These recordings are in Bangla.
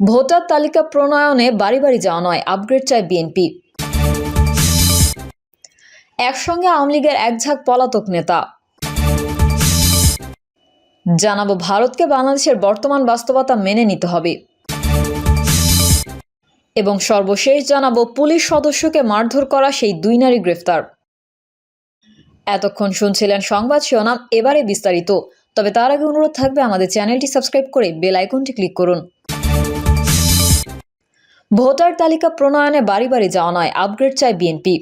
ভোটার তালিকা প্রণয়নে বাড়ি বাড়ি যাওয়া নয়, আপগ্রেড চায় বিএনপি। একসঙ্গে আওয়ামী লীগের এক ঝাঁক পলাতক নেতা। জানাবো ভারতকে বাংলাদেশের বর্তমান বাস্তবতা মেনে নিতে হবে। এবং সর্বশেষ জানাবো পুলিশ সদস্যকে মারধর করা সেই 2 নারী গ্রেফতার। এতক্ষণ শুনছিলেন সংবাদ শিরোনাম, এবারে বিস্তারিত। তবে তার আগে অনুরোধ থাকবে আমাদের চ্যানেলটি সাবস্ক্রাইব করে বেল আইকনটি ক্লিক করুন। ভোটার তালিকা প্রণয়নে বাড়ি বাড়ি যাওয়া নয়, আপগ্রেড চায় বিএনপি।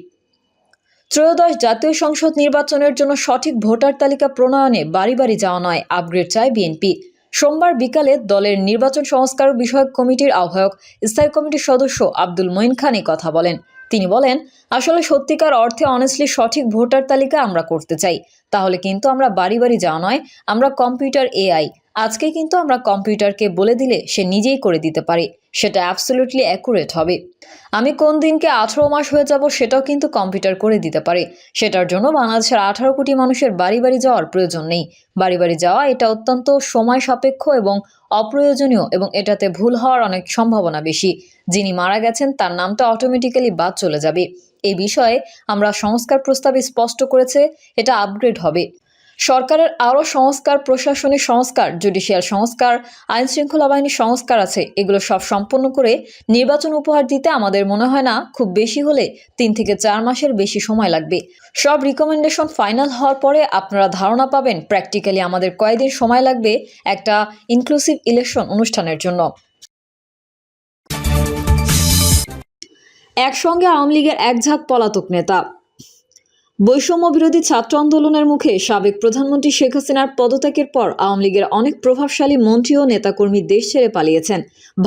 ত্রয়োদশ জাতীয় সংসদ নির্বাচনের জন্য সঠিক ভোটার তালিকা প্রণয়নে বাড়ি বাড়ি যাওয়া নয়, আপগ্রেড চায় বিএনপি। সোমবার বিকালে দলের নির্বাচন সংস্কার বিষয়ক কমিটির আহ্বায়ক স্থায়ী কমিটির সদস্য আব্দুল মঈন খান এই কথা বলেন। তিনি বলেন, আসলে সত্যিকার অর্থে অনেস্টলি সঠিক ভোটার তালিকা আমরা করতে চাই, তাহলে কিন্তু আমরা বাড়ি বাড়ি যাওয়া নয়, আমরা কম্পিউটার এআই। আজকে কিন্তু আমরা কম্পিউটারকে বলে দিলে সে নিজেই করে দিতে পারে, সেটা অ্যাবসলিউটলি অ্যাকুরেট হবে। আমি কোন দিনকে 18 মাস হয়ে যাব সেটাও কিন্তু কম্পিউটার করে দিতে পারে। সেটার জন্য বাংলাদেশের 18 কোটি মানুষের বাড়ি বাড়ি যাওয়ার প্রয়োজন নেই। বাড়ি বাড়ি যাওয়া এটা অত্যন্ত সময় সাপেক্ষ এবং অপ্রয়োজনীয়, এবং এটাতে ভুল হওয়ার অনেক সম্ভাবনা বেশি। যিনি মারা গেছেন তার নামটা অটোমেটিক্যালি বাদ চলে যাবে। এই বিষয়ে আমরা সংস্কার প্রস্তাবে স্পষ্ট করেছে এটা আপগ্রেড হবে। সরকারের আরও সংস্কার, প্রশাসনিক সংস্কার, জুডিশিয়াল সংস্কার, আইন শৃঙ্খলা বাহিনীর সংস্কার আছে। এগুলো সব সম্পন্ন করে নির্বাচন উপহার দিতে আমাদের মনে হয় না খুব বেশি হলে 3 থেকে 4 মাসের বেশি সময় লাগবে। সব রিকমেন্ডেশন ফাইনাল হওয়ার পরে আপনারা ধারণা পাবেন প্র্যাকটিক্যালি আমাদের কয়েকদিন সময় লাগবে একটা ইনক্লুসিভ ইলেকশন অনুষ্ঠানের জন্য। একসঙ্গে আওয়ামী লীগের এক ঝাঁক পলাতক নেতা। বৈষম্য বিরোধী ছাত্র আন্দোলনের মুখে সাবেক প্রধানমন্ত্রী শেখ হাসিনার পদত্যাগের পর আওয়ামী লীগের অনেক প্রভাবশালী মন্ত্রী ও নেতাকর্মী দেশ ছেড়ে পালিয়েছেন।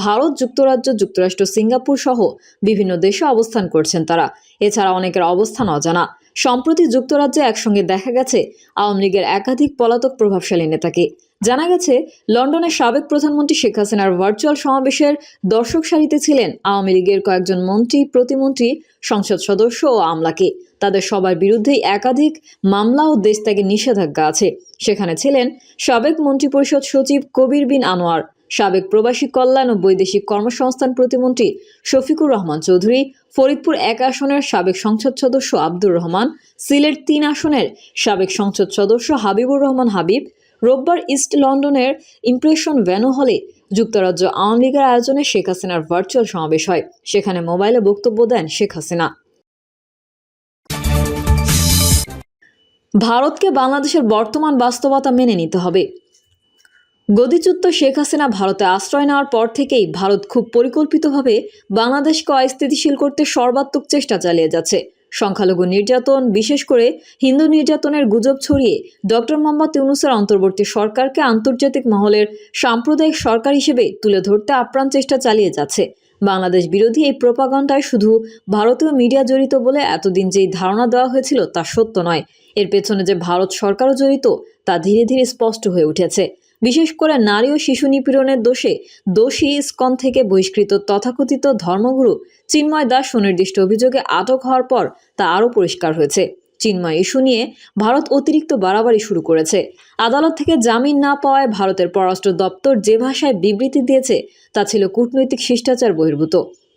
ভারত, যুক্তরাজ্য, যুক্তরাষ্ট্র, সিঙ্গাপুর সহ বিভিন্ন দেশে অবস্থান করছেন তারা। এছাড়া অনেকের অবস্থান অজানা। সম্প্রতি যুক্তরাজ্যে একসঙ্গে দেখা গেছে আওয়ামী লীগের একাধিক পলাতক প্রভাবশালী নেতাকে। জানা গেছে লন্ডনের সাবেক প্রধানমন্ত্রী শেখ হাসিনার ভার্চুয়াল সমাবেশের দর্শক সারিতে ছিলেন আওয়ামী লীগের কয়েকজন মন্ত্রী, প্রতিমন্ত্রী, সংসদ সদস্য ও আমলাকে। তাদের সবার বিরুদ্ধেই একাধিক মামলা ও দেশত্যাগের নিষেধাজ্ঞা আছে। সেখানে ছিলেন সাবেক মন্ত্রিপরিষদ সচিব কবির বিন আনোয়ার, সাবেক প্রবাসী কল্যাণ ও বৈদেশিক কর্মসংস্থান প্রতিমন্ত্রী শফিকুর রহমান চৌধুরী, ফরিদপুর 1 আসনের সাবেক সংসদ সদস্য আব্দুর রহমান, সিলেট 3 আসনের সাবেক সংসদ সদস্য হাবিবুর রহমান হাবিব। রোববার ইস্ট লন্ডনের ইমপ্রেশন ভ্যানু হলে যুক্তরাজ্য আওয়ামী লীগের আয়োজনে শেখ হাসিনার ভার্চুয়াল সমাবেশ হয়। সেখানে মোবাইলে বক্তব্য দেন শেখ হাসিনা। ভারতকে বাংলাদেশের বর্তমান বাস্তবতা মেনে নিতে হবে। গদিচ্যুত শেখ হাসিনা ভারতে আশ্রয় নেওয়ার পর থেকেই ভারত খুব পরিকল্পিতভাবে বাংলাদেশকে অস্থিতিশীল করতে সর্বাত্মক চেষ্টা চালিয়ে যাচ্ছে। সংখ্যালঘু নির্যাতন, বিশেষ করে হিন্দু নির্যাতনের গুজব ছড়িয়ে ডক্টর মোহাম্মদ ইউনূসের অন্তর্বর্তী সরকারকে আন্তর্জাতিক মহলের সাম্প্রদায়িক সরকার হিসেবে তুলে ধরতে আপ্রাণ চেষ্টা চালিয়ে যাচ্ছে। বাংলাদেশ বিরোধী এই প্রোপাগান্ডায় শুধু ভারতীয় মিডিয়া জড়িত বলে এতদিন যেই ধারণা দেওয়া হয়েছিল তা সত্য নয়। এর পেছনে যে ভারত সরকারও জড়িত তা ধীরে ধীরে স্পষ্ট হয়ে উঠেছে। বিশেষ করে নারী ও শিশু নিপীড়নের দোষে দোষী ইসকন থেকে বহিষ্কৃত তথাকথিত ধর্মগুরু চিন্ময় দাস সুনির্দিষ্ট অভিযোগে আটক হওয়ার পর তা আরও পরিষ্কার হয়েছে। চিন্ময় ইস্যু নিয়ে ভারত অতিরিক্ত বাড়াবাড়ি শুরু করেছে। আদালত থেকে জামিন না পাওয়ায় ভারতের পররাষ্ট্র দপ্তর যে ভাষায় বিবৃতি দিয়েছে তা ছিল কূটনৈতিক শিষ্টাচার বহির্ভূত।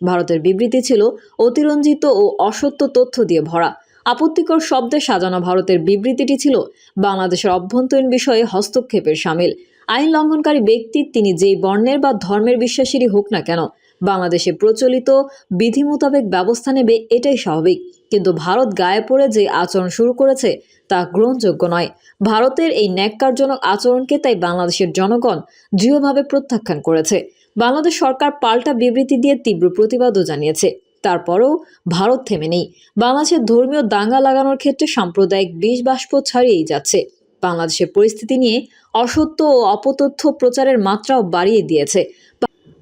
ভারতের বিবৃতি ছিল অতিরঞ্জিত ও অসত্য তথ্য দিয়ে ভরা। আপত্তিকর শব্দে সাজানো ভারতের বিবৃতিটি ছিল বাংলাদেশের অভ্যন্তরীণ বিষয়ে হস্তক্ষেপের শামিল। আইন লঙ্ঘনকারী ব্যক্তি তিনি যেই বর্ণের বা ধর্মের বিশ্বাসীরই হোক না কেন, বাংলাদেশে প্রচলিত বিধি মোতাবেক ব্যবস্থা নেবে, এটাই স্বাভাবিক। কিন্তু ভারত গায়ে পড়ে যে আচরণ শুরু করেছে তা গ্রহণযোগ্য নয়। ভারতের এই ন্যাক্কারজনক আচরণকে তাই বাংলাদেশের জনগণ দৃঢ়ভাবে প্রত্যাখ্যান করেছে। বাংলাদেশ সরকার পাল্টা বিবৃতি দিয়ে তীব্র প্রতিবাদও জানিয়েছে। তারপরেও ভারত থেমে নেই। বাংলাদেশের ধর্মীয় দাঙ্গা লাগানোর ক্ষেত্রে সাম্প্রদায়িক বিষ বাষ্প ছাড়িয়েই যাচ্ছে। বাংলাদেশের পরিস্থিতি নিয়ে অসত্য ও অপতথ্য প্রচারের মাত্রাও বাড়িয়ে দিয়েছে।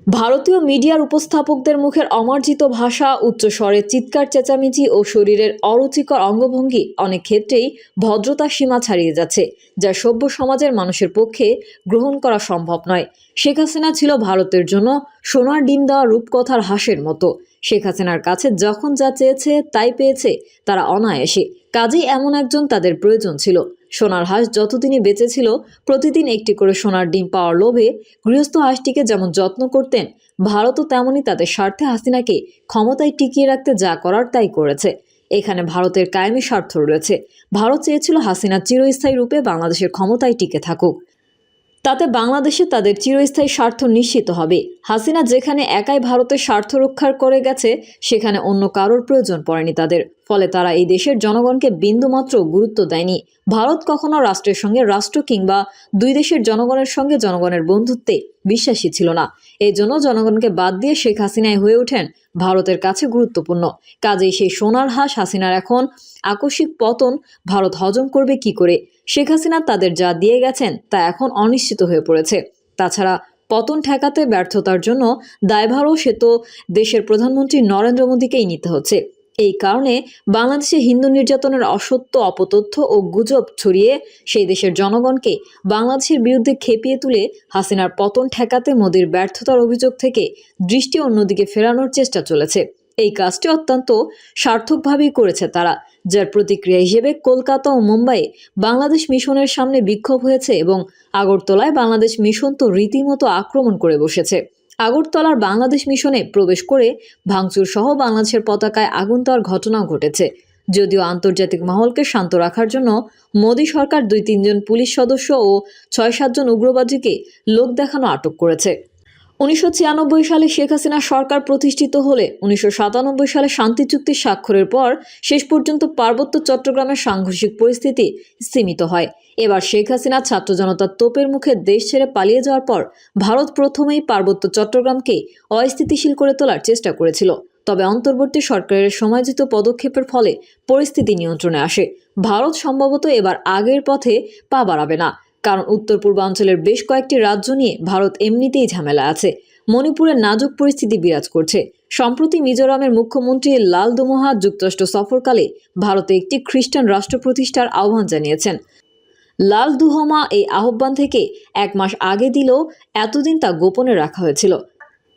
ভারতীয় মিডিয়ার উপস্থাপকদের মুখের অমার্জিত ভাষা, উচ্চ স্বরে চিৎকার চেঁচামেচি ও শরীরের অরুচিকর অঙ্গভঙ্গি অনেক ক্ষেত্রেই ভদ্রতার সীমা ছাড়িয়ে যাচ্ছে, যা সভ্য সমাজের মানুষের পক্ষে গ্রহণ করা সম্ভব নয়। শেখ হাসিনা ছিল ভারতের জন্য সোনার ডিম দেওয়া রূপকথার হাঁসের মতো। শেখ হাসিনার কাছে যখন যা চেয়েছে তাই পেয়েছে তারা অনায়াসে। কাজেই এমন একজন তাদের প্রয়োজন ছিল। সোনার হাঁস যতদিনই বেঁচে ছিল প্রতিদিন একটি করে সোনার ডিম পাওয়ার লোভে গৃহস্থ হাঁসটিকে যেমন যত্ন করতেন, ভারতও তেমনই তাদের স্বার্থে হাসিনাকে ক্ষমতায় টিকিয়ে রাখতে যা করার তাই করেছে। এখানে ভারতের কায়েমি স্বার্থ রয়েছে। ভারত চেয়েছিল হাসিনা চিরস্থায়ী রূপে বাংলাদেশের ক্ষমতায় টিকে থাকুক। তাতে বাংলাদেশে তাদের চিরস্থায়ী স্বার্থ নিশ্চিত হবে। হাসিনা যেখানে একাই ভারতের স্বার্থ রক্ষা করে গেছে, সেখানে অন্য কারোর প্রয়োজন পড়েনি তাদের। ফলে তারা এই দেশের জনগণকে বিন্দুমাত্র গুরুত্ব দেয়নি। ভারত কখনো রাষ্ট্রের সঙ্গে রাষ্ট্র কিংবা দুই দেশের জনগণের সঙ্গে জনগণের বন্ধুত্বে বিশ্বাসী ছিল না। এই জন্য জনগণকে বাদ দিয়ে শেখ হাসিনাই হয়ে ওঠেন ভারতের কাছে গুরুত্বপূর্ণ। কাজেই সেই সোনার হাঁস হাসিনার এখন আকস্মিক পতন ভারত হজম করবে কি করে? শেখ হাসিনা তাদের যা দিয়ে গেছেন তা এখন অনিশ্চিত হয়ে পড়েছে। তাছাড়া পতন ঠেকাতে ব্যর্থতার জন্য দায়ভারও সে তো দেশের প্রধানমন্ত্রী নরেন্দ্র মোদীকেই নিতে হচ্ছে। এই কারণে বাংলাদেশে হিন্দু নির্যাতনের অসত্য, অপতথ্য ও গুজব ছড়িয়ে সেই দেশের জনগণকে বাংলাদেশের বিরুদ্ধে খেপিয়ে তুলে হাসিনার পতন ঠেকাতে মোদীর ব্যর্থতার অভিযোগ থেকে দৃষ্টি অন্যদিকে ফেরানোর চেষ্টা চলেছে। এই কাজটি অত্যন্ত সার্থকভাবেই করেছে তারা, যার প্রতিক্রিয়া হিসেবে কলকাতা ও মুম্বাইয়ে বাংলাদেশ মিশনের সামনে বিক্ষোভ হয়েছে এবং আগরতলায় বাংলাদেশ মিশন তো রীতিমতো আক্রমণ করে বসেছে। আগরতলার বাংলাদেশ মিশনে প্রবেশ করে ভাঙচুর সহ বাংলাদেশের পতাকায় আগুন দেওয়ার ঘটনাও ঘটেছে। যদিও আন্তর্জাতিক মহলকে শান্ত রাখার জন্য মোদী সরকার 2-3 জন পুলিশ সদস্য ও 6-7 জন উগ্রবাদীকে লোক দেখানো আটক করেছে। 1996 সালে শেখ হাসিনা সরকার প্রতিষ্ঠিত হলে 1997 সালে শান্তি চুক্তি স্বাক্ষরের পর শেষ পর্যন্ত পার্বত্য চট্টগ্রামের সাংঘর্ষিক পরিস্থিতি সীমিত হয়। এবার শেখ হাসিনা ছাত্র জনতার তোপের মুখে দেশ ছেড়ে পালিয়ে যাওয়ার পর ভারত প্রথমেই পার্বত্য চট্টগ্রামকে অস্থিতিশীল করে তোলার চেষ্টা করেছিল। তবে অন্তর্বর্তী সরকারের সময়জিত পদক্ষেপের ফলে পরিস্থিতি নিয়ন্ত্রণে আসে। ভারত সম্ভবত এবার আগের পথে পা বাড়াবে না, কারণ উত্তর পূর্বাঞ্চলের বেশ কয়েকটি রাজ্য নিয়ে ভারত এমনিতেই ঝামেলা আছে। মণিপুরে নাজুক পরিস্থিতি বিরাজ করছে। সম্প্রতি মিজোরামের মুখ্যমন্ত্রী লাল দুমোহা যুক্তরাষ্ট্র সফরকালে ভারতে একটি খ্রিস্টান রাষ্ট্র প্রতিষ্ঠার আহ্বান জানিয়েছেন। লাল দুহমা এই আহ্বান থেকে 1 মাস আগে দিলেও এতদিন তা গোপনে রাখা হয়েছিল।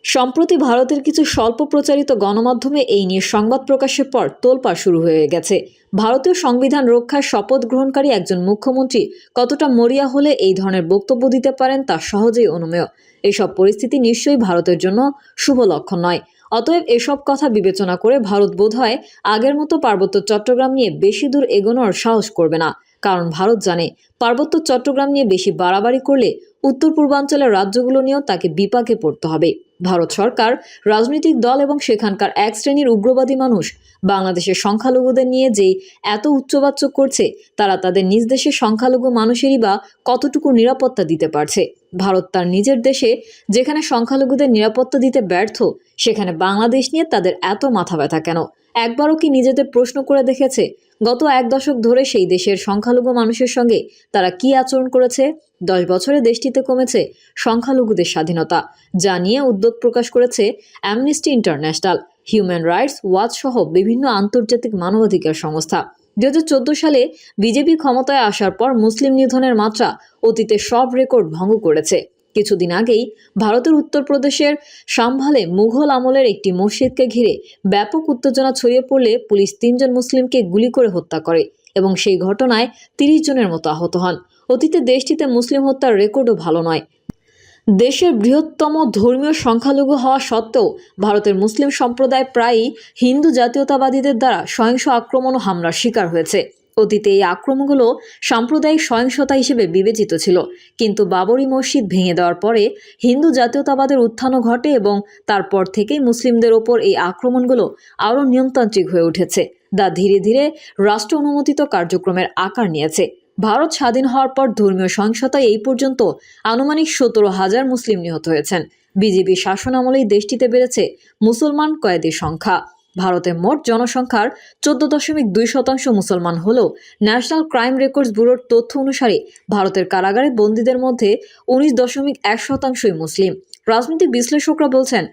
সম্প্রতি ভারতের কিছু স্বল্প প্রচারিত গণমাধ্যমে এই নিয়ে সংবাদ প্রকাশের পর তোলপাড় শুরু হয়ে গেছে। ভারতীয় সংবিধান রক্ষার শপথ গ্রহণকারী একজন মুখ্যমন্ত্রী কতটা মরিয়া হলে এই ধরনের বক্তব্য দিতে পারেন তা সহজেই অনুমেয়। এসব পরিস্থিতি নিশ্চয়ই ভারতের জন্য শুভ লক্ষণ নয়। অতএব এসব কথা বিবেচনা করে ভারত বোধহয় আগের মতো পার্বত্য চট্টগ্রাম নিয়ে বেশি দূর এগোনোর সাহস করবে না। কারণ ভারত জানে পার্বত্য চট্টগ্রাম নিয়ে বেশি বাড়াবাড়ি করলে উত্তর পূর্বাঞ্চলের রাজ্যগুলো নিয়েও তাকে বিপাকে পড়তে হবে। ভারত সরকার, রাজনৈতিক দল এবং সেখানকার এক শ্রেণীর উগ্রবাদী মানুষ বাংলাদেশের সংখ্যালঘুদের নিয়ে যেই এত উচ্চবাচ্য করছে, তারা তাদের নিজ দেশের সংখ্যালঘু মানুষেরই বা কতটুকু নিরাপত্তা দিতে পারছে? ভারত তার নিজের দেশে যেখানে সংখ্যালঘুদের নিরাপত্তা দিতে ব্যর্থ, সেখানে বাংলাদেশ নিয়ে তাদের এত মাথা ব্যথা কেন? একবারও কি নিজেদের প্রশ্ন করে দেখেছে গত 1 দশক ধরে সেই দেশের সংখ্যালঘু মানুষের সঙ্গে তারা কি আচরণ করেছে? 10 বছরে দেশটিতে কমেছে সংখ্যালঘুদের স্বাধীনতা, যা নিয়ে উদ্বেগ প্রকাশ করেছে amnesty international, human rights watch সহ বিভিন্ন আন্তর্জাতিক মানবাধিকার সংস্থা। 2014 সালে বিজেপি ক্ষমতায় আসার পর মুসলিম নিধনের মাত্রা অতীতের সব রেকর্ড ভঙ্গ করেছে। কিছুদিন আগেই ভারতের উত্তরপ্রদেশের সাম্ভালে মুঘল আমলের একটি মসজিদকে ঘিরে ব্যাপক উত্তেজনা ছড়িয়ে পড়লে পুলিশ 3 জন মুসলিমকে গুলি করে হত্যা করে এবং সেই ঘটনায় 30 জনের মতো আহত হন। অতীতে দেশটিতে মুসলিম হত্যার রেকর্ডও ভালো নয়। দেশের বৃহত্তম ধর্মীয় সংখ্যালঘু হওয়া সত্ত্বেও ভারতের মুসলিম সম্প্রদায় প্রায়ই হিন্দু জাতীয়তাবাদীদের দ্বারা সহিংস আক্রমণ ও হামলার শিকার হয়েছে। অতীতে এই আক্রমণগুলো সাম্প্রদায়িক সহিংসতা হিসেবে বিবেচিত ছিল, কিন্তু বাবরি মসজিদ ভেঙে দেওয়ার পরে হিন্দু জাতীয়তাবাদের উত্থানও ঘটে এবং তারপর থেকেই মুসলিমদের ওপর এই আক্রমণগুলো আরও নিয়মতান্ত্রিক হয়ে উঠেছে, যা ধীরে ধীরে রাষ্ট্র অনুমোদিত কার্যক্রমের আকার নিয়েছে। ভারত স্বাধীন হওয়ার পর ধর্মীয় সহিংসতায় এই পর্যন্ত আনুমানিক 17,000 মুসলিম নিহত হয়েছেন। বিজেপি শাসন আমলেই দেশটিতে বেড়েছে মুসলমান কয়েদির সংখ্যা। ভারতের মোট জনসংখ্যার 14.2% মুসলমান হলেও ন্যাশনাল ক্রাইম রেকর্ডস ব্যুরোর তথ্য অনুসারে ভারতের কারাগারে বন্দীদের মধ্যে 19.1% মুসলিম। রাজনৈতিক বিশ্লেষকরা বলছেন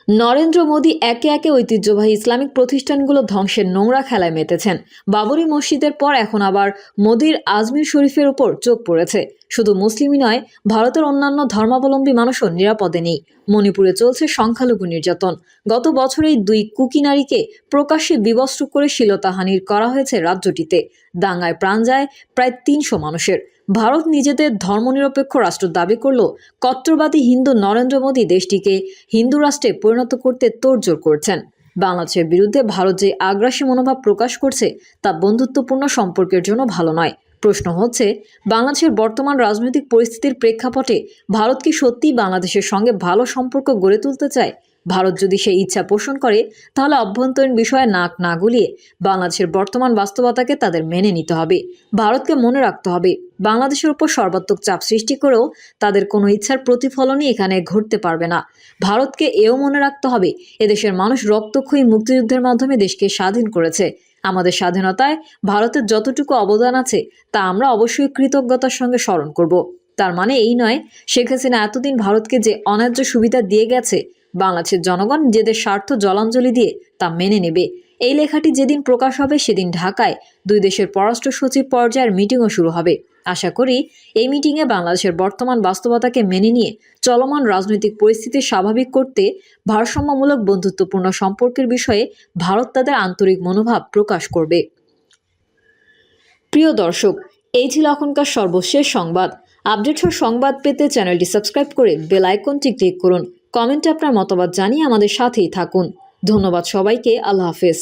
নরেন্দ্র মোদী একে একে ঐতিহ্যবাহী ইসলামিক প্রতিষ্ঠানগুলো ধ্বংসের নোংরা খেলায় মেতেছেন। বাবরি মসজিদের পর এখন আবার মোদীর আজমির শরীফের উপর চোখ পড়েছে। শুধু মুসলিমই নয়, ভারতের অন্যান্য ধর্মাবলম্বী মানুষও নিরাপদে নেই। মণিপুরে চলছে সংখ্যালঘু নির্যাতন। গত বছরেই 2 কুকি নারীকে প্রকাশ্যে বিবস্ত্র করে শ্লীলতাহানি করা হয়েছে রাজ্যটিতে। দাঙ্গায় প্রাণ যায় প্রায় 300 মানুষের। ভারত নিজেদের ধর্মনিরপেক্ষ রাষ্ট্র দাবি করলেও কট্টরবাদী হিন্দু নরেন্দ্র মোদী দেশটিকে হিন্দু রাষ্ট্রে পরিণত করতে তোড়জোড় করছেন। বাংলাদেশের বিরুদ্ধে ভারত যে আগ্রাসী মনোভাব প্রকাশ করছে তা বন্ধুত্বপূর্ণ সম্পর্কের জন্য ভালো নয়। প্রশ্ন হচ্ছে, বাংলাদেশের বর্তমান রাজনৈতিক পরিস্থিতির প্রেক্ষাপটে ভারত কি সত্যিই বাংলাদেশের সঙ্গে ভালো সম্পর্ক গড়ে তুলতে চায়? ভারত যদি সেই ইচ্ছা পোষণ করে, তাহলে অভ্যন্তরীণ বিষয়ে নাক না গলিয়ে বাংলাদেশের বর্তমান বাস্তবতাকে তাদের মেনে নিতে হবে। ভারতকে মনে রাখতে হবে, বাংলাদেশের উপর সর্বাত্মক চাপ সৃষ্টি করেও তাদের কোনো ইচ্ছার প্রতিফলনই এখানে ঘটতে পারবে না। ভারতকে এও মনে রাখতে হবে, এদেশের মানুষ রক্তক্ষয়ী মুক্তিযুদ্ধের মাধ্যমে দেশকে স্বাধীন করেছে। আমাদের স্বাধীনতায় ভারতের যতটুকু অবদান আছে তা আমরা অবশ্যই কৃতজ্ঞতার সঙ্গে স্মরণ করব। তার মানে এই নয়, শেখ হাসিনা এতদিন ভারতকে যে অন্যায্য সুবিধা দিয়ে গেছে, বাংলাদেশের জনগণ নিজেদের স্বার্থ জলাঞ্জলি দিয়ে তা মেনে নেবে। এই লেখাটি যেদিন প্রকাশ হবে সেদিন ঢাকায় 2 দেশের পররাষ্ট্র সচিব পর্যায়ের মিটিংও শুরু হবে। আশা করি এই মিটিংয়ে বাংলাদেশের বর্তমান বাস্তবতাকে মেনে নিয়ে চলমান রাজনৈতিক পরিস্থিতি স্বাভাবিক করতে ভারসাম্যমূলক বন্ধুত্বপূর্ণ সম্পর্কের বিষয়ে ভারত তাদের আন্তরিক মনোভাব প্রকাশ করবে। প্রিয় দর্শক, এই ছিল এখনকার সর্বশেষ সংবাদ। আপডেট সংবাদ পেতে চ্যানেলটি সাবস্ক্রাইব করে বেল আইকনটি ক্লিক করুন। কমেন্টে আপনার মতামত জানিয়ে আমাদের সাথেই থাকুন। ধন্যবাদ সবাইকে। আল্লাহ হাফেজ।